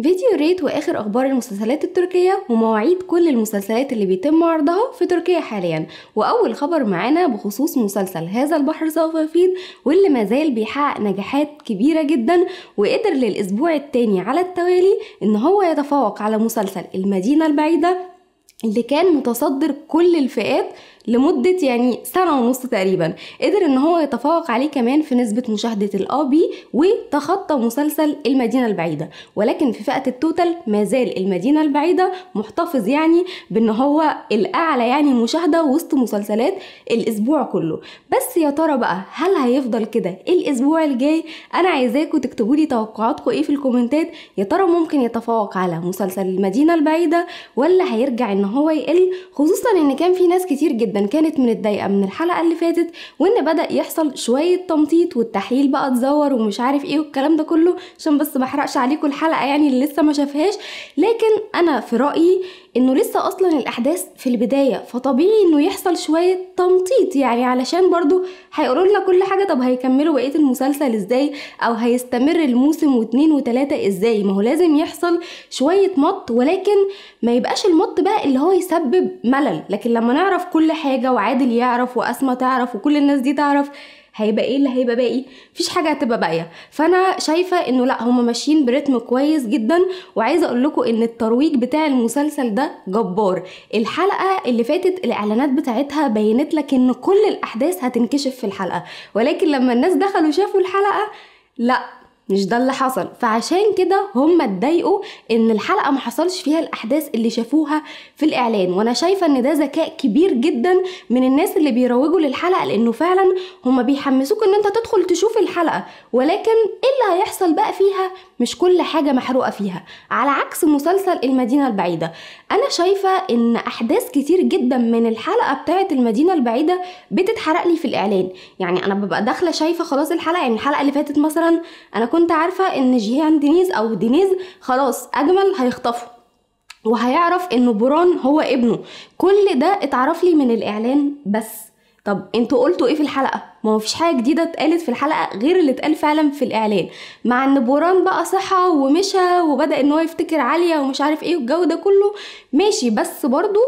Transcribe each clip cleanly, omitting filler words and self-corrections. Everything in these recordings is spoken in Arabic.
فيديو ريت واخر اخبار المسلسلات التركية ومواعيد كل المسلسلات اللي بيتم عرضها في تركيا حاليا. واول خبر معانا بخصوص مسلسل هذا البحر سوف يفيض، واللي مازال بيحقق نجاحات كبيرة جدا، وقدر للاسبوع الثاني على التوالي ان هو يتفوق على مسلسل المدينة البعيدة اللي كان متصدر كل الفئات لمدة سنة ونص تقريبا. قدر ان هو يتفوق عليه كمان في نسبة مشاهدة الابي، وتخطى مسلسل المدينة البعيدة، ولكن في فئة التوتال مازال المدينة البعيدة محتفظ بان هو الاعلى مشاهدة وسط مسلسلات الاسبوع كله. بس يا ترى بقى هل هيفضل كده الاسبوع الجاي؟ انا عايزاكم تكتبوا لي توقعاتكم ايه في الكومنتات. يا ترى ممكن يتفوق على مسلسل المدينة البعيدة ولا هيرجع ان هو يقل؟ خصوصا ان كان في ناس كتير جدا كانت متضايقه من الحلقه اللي فاتت، وان بدا يحصل شويه تمطيط والتحليل بقى اتزور ومش عارف ايه والكلام ده كله، عشان بس ما احرقش عليكم الحلقه اللي لسه ما شافهاش. لكن انا في رايي انه لسه اصلا الاحداث في البدايه، فطبيعي انه يحصل شويه تمطيط علشان برضو هيقولوا لنا كل حاجه. طب هيكملوا بقيه المسلسل ازاي؟ او هيستمر الموسم و2 و3 ازاي؟ ما هو لازم يحصل شويه مط، ولكن ما يبقاش المط بقى اللي هو يسبب ملل. لكن لما نعرف كل حاجه وعادل يعرف واسماء تعرف وكل الناس دي تعرف، هيبقى ايه اللي هيبقى باقي؟ مفيش حاجه هتبقى باقيه. فانا شايفه انه لا، هما ماشيين برتم كويس جدا. وعايزه اقول لكم ان الترويج بتاع المسلسل ده جبار. الحلقه اللي فاتت الاعلانات بتاعتها بينت لك ان كل الاحداث هتنكشف في الحلقه، ولكن لما الناس دخلوا شافوا الحلقه، لا، مش ده اللي حصل. فعشان كده هم اتضايقوا ان الحلقه ما حصلش فيها الاحداث اللي شافوها في الاعلان. وانا شايفه ان ده ذكاء كبير جدا من الناس اللي بيروجوا للحلقه، لانه فعلا هم بيحمسوك ان انت تدخل تشوف الحلقه، ولكن ايه اللي هيحصل بقى فيها؟ مش كل حاجه محروقه فيها، على عكس مسلسل المدينه البعيده. انا شايفه ان احداث كتير جدا من الحلقه بتاعه المدينه البعيده بتتحرق لي في الاعلان. انا ببقى داخله شايفه خلاص الحلقه. الحلقه اللي فاتت مثلا انا كنت عارفه ان جيهان دينيز او دينيز خلاص اجمل هيخطفه، وهيعرف انه بوران هو ابنه. كل ده اتعرف لي من الاعلان بس. طب انتوا قلتوا ايه في الحلقه؟ ما هو فيش حاجه جديده اتقالت في الحلقه غير اللي اتقال فعلا في الاعلان. مع ان بوران بقى صحى ومشى وبدا ان هو يفتكر عاليه ومش عارف ايه والجو ده كله ماشي، بس برضو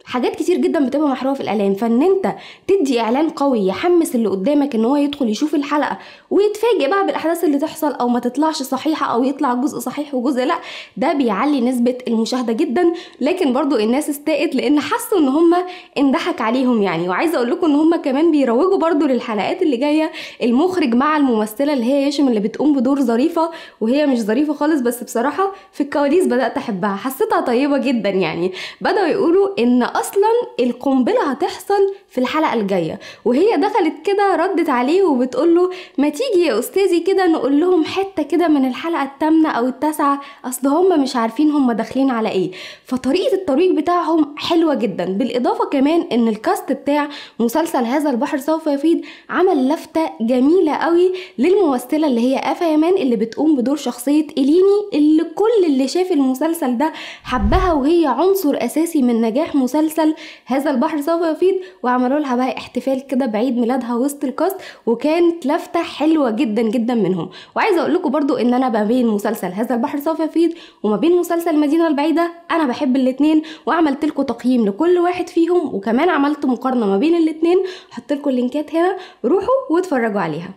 حاجات كتير جدا بتبقى محروقه في الاعلان. فان انت تدي اعلان قوي يحمس اللي قدامك ان هو يدخل يشوف الحلقه ويتفاجئ بقى بالاحداث اللي تحصل، او ما تطلعش صحيحه او يطلع جزء صحيح وجزء لا، ده بيعلي نسبه المشاهده جدا. لكن برضو الناس استاءت لان حسوا ان هم اندحك عليهم وعايزه اقول لكم ان هم كمان بيروجوا برضو للحلقات اللي جايه. المخرج مع الممثله اللي هي يشم اللي بتقوم بدور ظريفه، وهي مش ظريفه خالص، بس بصراحه في الكواليس بدات احبها، حسيتها طيبه جدا. بداوا يقولوا ان اصلا القنبله هتحصل في الحلقه الجايه، وهي دخلت كده ردت عليه وبتقول له ما تيجي يا استاذي كده نقول لهم حته كده من الحلقه الثامنه او التاسعه، اصل هم مش عارفين هم داخلين على ايه. فطريقه الترويج بتاعهم حلوه جدا. بالاضافه كمان ان الكاست بتاع مسلسل هذا البحر سوف يفيض عمل لفته جميله قوي للممثله اللي هي آفة يمان، اللي بتقوم بدور شخصيه إليني، اللي كل اللي شاف المسلسل ده حبها، وهي عنصر اساسي من نجاح مسلسل هذا البحر سوف يفيض. وعملوا لها بقى احتفال كده بعيد ميلادها وسط الكاست، وكانت لفتة حلوة جدا جدا منهم. وعايزة اقول لكم برضو ان انا ما بين مسلسل هذا البحر سوف يفيض وما بين مسلسل المدينة البعيدة انا بحب الاتنين، وعملت لكم تقييم لكل واحد فيهم، وكمان عملت مقارنة ما بين الاتنين. حط لكم اللينكات هنا، روحوا واتفرجوا عليها.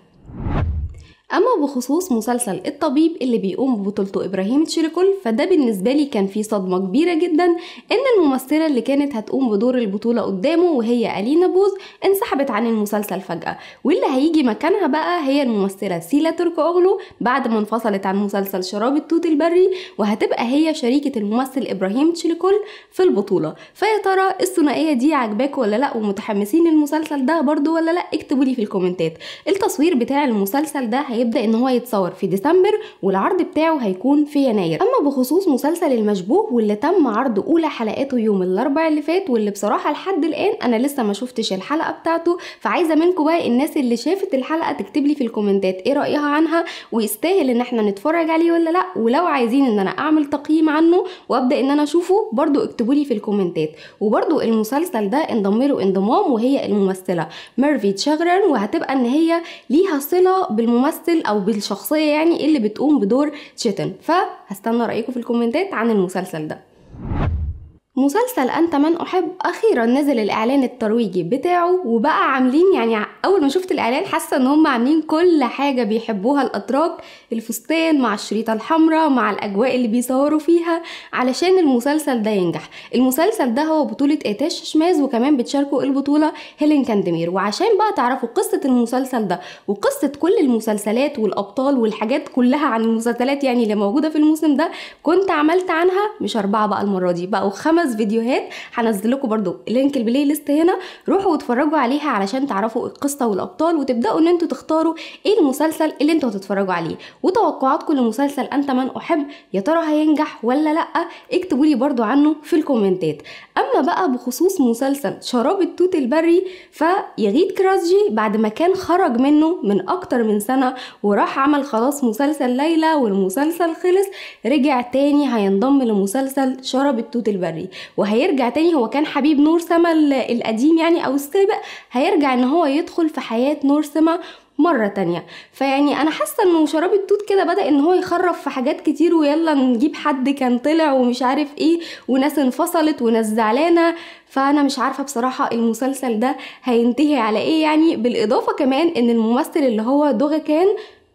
اما بخصوص مسلسل الطبيب اللي بيقوم ببطولته ابراهيم تشيركول، فده بالنسبه لي كان فيه صدمه كبيره جدا ان الممثله اللي كانت هتقوم بدور البطوله قدامه وهي ألينا بوز انسحبت عن المسلسل فجاه، واللي هيجي مكانها بقى هي الممثله سيلا ترك اوغلو بعد ما انفصلت عن مسلسل شراب التوت البري، وهتبقى هي شريكه الممثل ابراهيم تشيركول في البطوله. فيا ترى الثنائيه دي عجباكم ولا لا؟ ومتحمسين للمسلسل ده برضو ولا لا؟ اكتبوا لي في الكومنتات. التصوير بتاع المسلسل ده هيبدأ ان هو يتصور في ديسمبر، والعرض بتاعه هيكون في يناير. اما بخصوص مسلسل المشبوه واللي تم عرض اولى حلقاته يوم الاربعاء اللي فات، واللي بصراحة لحد الان انا لسه ما شفتش الحلقة بتاعته، فعايزة منكم بقى الناس اللي شافت الحلقة تكتب لي في الكومنتات ايه رأيها عنها، ويستاهل ان احنا نتفرج عليه ولا لا. ولو عايزين ان انا اعمل تقييم عنه وابدأ ان انا اشوفه برضو اكتبوا لي في الكومنتات. وبرضو المسلسل ده انضم له انضمام، وهي الممثلة ميرفي تشاغران، وهتبقى ان هي ليها صلة بالممثل بالممثل او بالشخصيه يعني اللي بتقوم بدور تشيتن. فهستنى رايكم في الكومنتات عن المسلسل ده. مسلسل أنت من أحب أخيرا نزل الإعلان الترويجي بتاعه، وبقى عاملين يعني أول ما شفت الإعلان حاسة إن هم عاملين كل حاجة بيحبوها الأتراك، الفستان مع الشريطة الحمراء مع الأجواء اللي بيصوروا فيها علشان المسلسل ده ينجح. المسلسل ده هو بطولة إيتاش شماز، وكمان بتشاركوا البطولة هيلين كانديمير. وعشان بقى تعرفوا قصة المسلسل ده وقصة كل المسلسلات والأبطال والحاجات كلها عن المسلسلات يعني اللي موجودة في الموسم ده، كنت عملت عنها مش 4 بقى، المرة دي بقوا 5 فيديوهات. هنزل لكم برضو لينك البلاي ليست هنا، روحوا واتفرجوا عليها علشان تعرفوا القصه والابطال وتبداوا ان انتوا تختاروا ايه المسلسل اللي انتوا هتتفرجوا عليه. وتوقعاتكم لمسلسل انت من احب، يا ترى هينجح ولا لا؟ اكتبوا لي برضو عنه في الكومنتات. اما بقى بخصوص مسلسل شراب التوت البري، فيغيد كراسجي بعد ما كان خرج منه من اكتر من سنه وراح عمل خلاص مسلسل ليلى والمسلسل خلص، رجع تاني هينضم لمسلسل شراب التوت البري، وهيرجع تاني. هو كان حبيب نور سما القديم يعني او السابق، هيرجع ان هو يدخل في حياة نور سما مرة تانية. فيعني انا حاسة انه شراب التوت كده بدأ ان هو يخرف في حاجات كتير، ويلا نجيب حد كان طلع ومش عارف ايه، وناس انفصلت وناس زعلانة. فانا مش عارفة بصراحة المسلسل ده هينتهي على ايه يعني. بالاضافة كمان ان الممثل اللي هو دوغا كان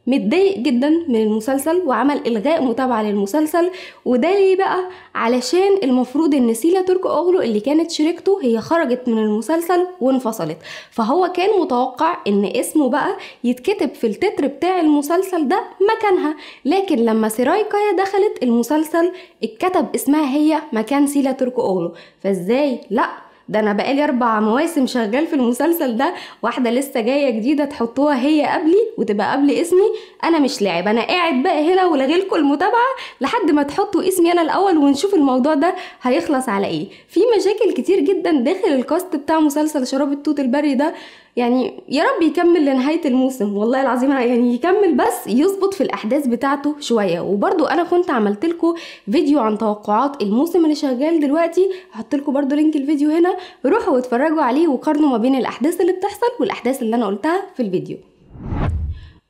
متضايق جدا من المسلسل وعمل الغاء متابعه للمسلسل. وده ليه بقى؟ علشان المفروض ان سيلا ترك اوغلو اللي كانت شريكته هي خرجت من المسلسل وانفصلت، فهو كان متوقع ان اسمه بقى يتكتب في التتر بتاع المسلسل ده مكانها. لكن لما سيراي كايا دخلت المسلسل اتكتب اسمها هي مكان سيلا ترك اوغلو. فازاي؟ لا، ده انا بقالي 4 مواسم شغال في المسلسل ده، واحده لسه جايه جديده تحطوها هي قبلي وتبقى قبل اسمي. انا مش لاعب، انا قاعد بقى هنا ولغيلكوا المتابعه لحد ما تحطوا اسمي انا الاول ونشوف الموضوع ده هيخلص على ايه. في مشاكل كتير جدا داخل الكاست بتاع مسلسل شراب التوت البري ده، يعني يا رب يكمل لنهاية الموسم والله العظيم، يعني يكمل بس يظبط في الأحداث بتاعته شوية. وبرضو أنا كنت عملت لكم فيديو عن توقعات الموسم اللي شغال دلوقتي، هحط لكم برضو لينك الفيديو هنا، روحوا واتفرجوا عليه وقارنوا ما بين الأحداث اللي بتحصل والأحداث اللي أنا قلتها في الفيديو.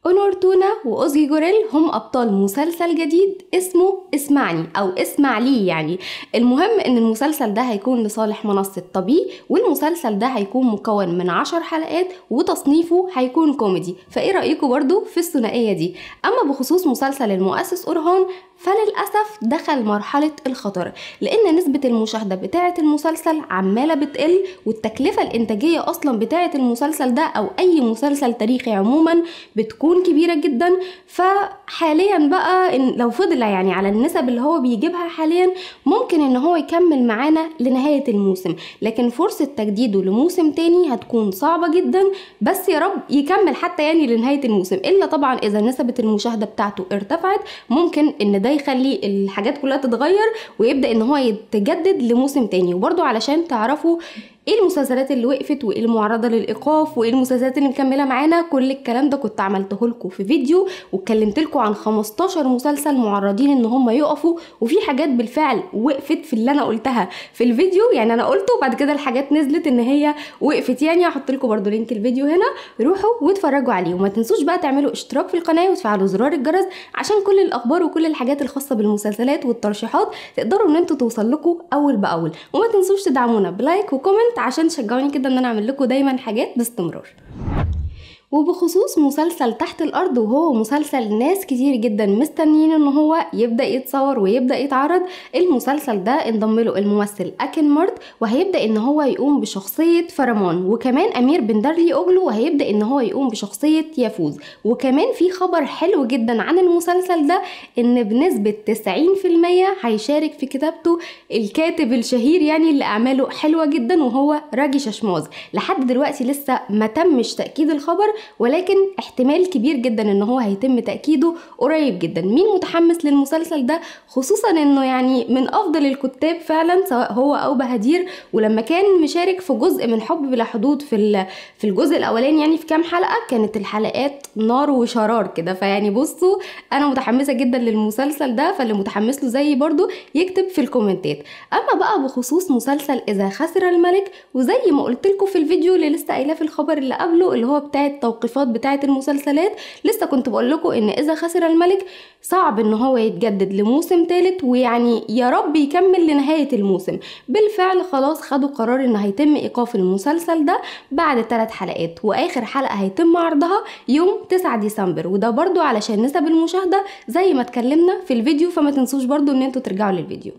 أونور تونا وأوزي جوريل هم أبطال مسلسل جديد اسمه اسمعني أو اسمع لي يعني. المهم إن المسلسل ده هيكون لصالح منصة طبي، والمسلسل ده هيكون مكون من 10 حلقات وتصنيفه هيكون كوميدي. فإيه رأيكم برضو في الثنائية دي؟ أما بخصوص مسلسل المؤسس أورهان، فللأسف دخل مرحلة الخطر، لأن نسبة المشاهدة بتاعة المسلسل عمالة بتقل، والتكلفة الإنتاجية أصلا بتاعة المسلسل ده أو أي مسلسل تاريخي عموما بتكون كبيرة جدا. فحاليا بقى إن لو فضل يعني على النسب اللي هو بيجيبها حاليا، ممكن إن هو يكمل معانا لنهاية الموسم، لكن فرصة تجديده لموسم تاني هتكون صعبة جدا. بس يا رب يكمل حتى يعني لنهاية الموسم، إلا طبعا إذا نسبة المشاهدة بتاعته ارتفعت، ممكن إن ده يخلي الحاجات كلها تتغير ويبدأ ان هو يتجدد لموسم تاني. وبرضو علشان تعرفوا ايه المسلسلات اللي وقفت وايه المعرضه للايقاف وايه المسلسلات اللي مكمله معانا، كل الكلام ده كنت عملته لكم في فيديو، واتكلمت لكم عن 15 مسلسل معرضين ان هم يقفوا، وفي حاجات بالفعل وقفت في اللي انا قلتها في الفيديو. يعني انا قلته وبعد كده الحاجات نزلت ان هي وقفت. يعني هحط لكم برضو لينك الفيديو هنا، روحوا واتفرجوا عليه. وما تنسوش بقى تعملوا اشتراك في القناه وتفعلوا زرار الجرس عشان كل الاخبار وكل الحاجات الخاصه بالمسلسلات والترشيحات تقدروا ان انتوا توصل لكم اول باول. وما تنسوش تدعمونا بلايك وكومنت عشان تشجعوني كده ان انا اعمل لكم دايما حاجات باستمرار. وبخصوص مسلسل تحت الارض، وهو مسلسل ناس كتير جدا مستنيين ان هو يبدا يتصور ويبدا يتعرض، المسلسل ده انضم له الممثل اكن مارت، وهيبدا ان هو يقوم بشخصيه فرمان، وكمان امير بن دارلي اوغلو وهيبدا ان هو يقوم بشخصيه يافوز. وكمان في خبر حلو جدا عن المسلسل ده، ان بنسبه 90% هيشارك في كتابته الكاتب الشهير يعني اللي اعماله حلوه جدا، وهو راجي ششماز. لحد دلوقتي لسه ما تمش تاكيد الخبر، ولكن احتمال كبير جدا ان هو هيتم تأكيده قريب جدا. مين متحمس للمسلسل ده؟ خصوصا انه يعني من افضل الكتاب فعلا سواء هو او بهدير، ولما كان مشارك في جزء من حب بلا حدود في الجزء الاولاني يعني في كام حلقة، كانت الحلقات نار وشرار كده. فيعني بصوا انا متحمسة جدا للمسلسل ده، فاللي متحمس له زي برضو يكتب في الكومنتات. اما بقى بخصوص مسلسل اذا خسر الملك، وزي ما قلت لكم في الفيديو اللي لسه قايلاه في الخبر اللي قبله اللي هو بتاع التوقيفات بتاعه المسلسلات. لسه كنت بقول لكم ان اذا خسر الملك صعب ان هو يتجدد لموسم ثالث، ويعني يا رب يكمل لنهاية الموسم. بالفعل خلاص خدوا قرار ان هيتم ايقاف المسلسل ده بعد 3 حلقات، واخر حلقة هيتم عرضها يوم 9 ديسمبر، وده برضو علشان نسب المشاهدة زي ما اتكلمنا في الفيديو، فما تنسوش برضو ان انتوا ترجعوا للفيديو.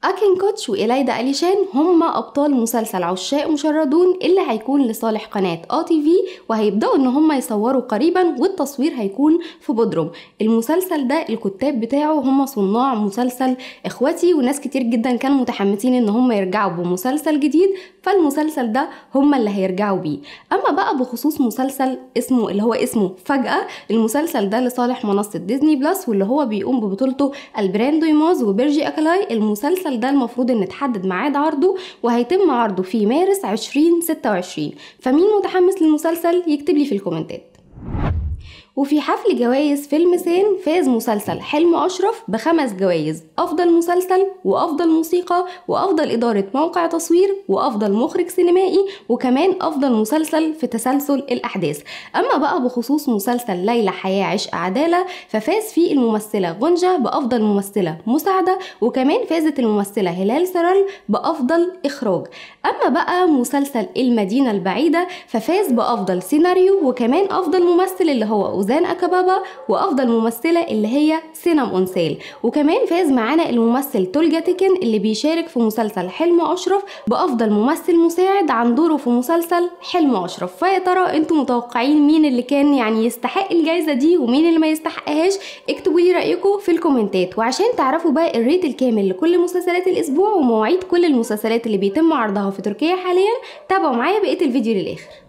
أكين كوتش وإلايدا أليشان هم أبطال مسلسل عشاق مشردون اللي هيكون لصالح قناة ATV، وهيبدأوا إن هم يصوروا قريبا، والتصوير هيكون في بودروم. المسلسل ده الكتاب بتاعه هم صناع مسلسل إخواتي، وناس كتير جدا كانوا متحمسين إن هم يرجعوا بمسلسل جديد، فالمسلسل ده هم اللي هيرجعوا بيه. أما بقى بخصوص مسلسل اسمه فجأة، المسلسل ده لصالح منصة ديزني بلس، واللي هو بيقوم ببطولته البران دويموز وبيرجي أكلاي. المسلسل ده المفروض ان تحدد ميعاد عرضه، وهيتم عرضه في مارس 2026. فمين متحمس للمسلسل يكتب لي في الكومنتات. وفي حفل جوائز فيلم سين فاز مسلسل حلم أشرف ب5 جوائز: أفضل مسلسل، وأفضل موسيقى، وأفضل إدارة موقع تصوير، وأفضل مخرج سينمائي، وكمان أفضل مسلسل في تسلسل الأحداث. أما بقى بخصوص مسلسل ليلى حياة عشق عدالة، ففاز فيه الممثلة غنجة بأفضل ممثلة مساعدة، وكمان فازت الممثلة هلال سرال بأفضل إخراج. أما بقى مسلسل المدينة البعيدة ففاز بأفضل سيناريو، وكمان أفضل ممثل اللي هو زان أكبابا، وأفضل ممثلة اللي هي سينام أنسال. وكمان فاز معانا الممثل تولجا تيكن اللي بيشارك في مسلسل حلم أشرف بأفضل ممثل مساعد عن دوره في مسلسل حلم أشرف. فيا ترى انتم متوقعين مين اللي كان يعني يستحق الجائزة دي ومين اللي ما يستحقهاش؟ اكتبوا لي رأيكم في الكومنتات. وعشان تعرفوا بقى الريت الكامل لكل مسلسلات الأسبوع ومواعيد كل المسلسلات اللي بيتم عرضها في تركيا حاليا، تابعوا معايا بقية الفيديو للآخر.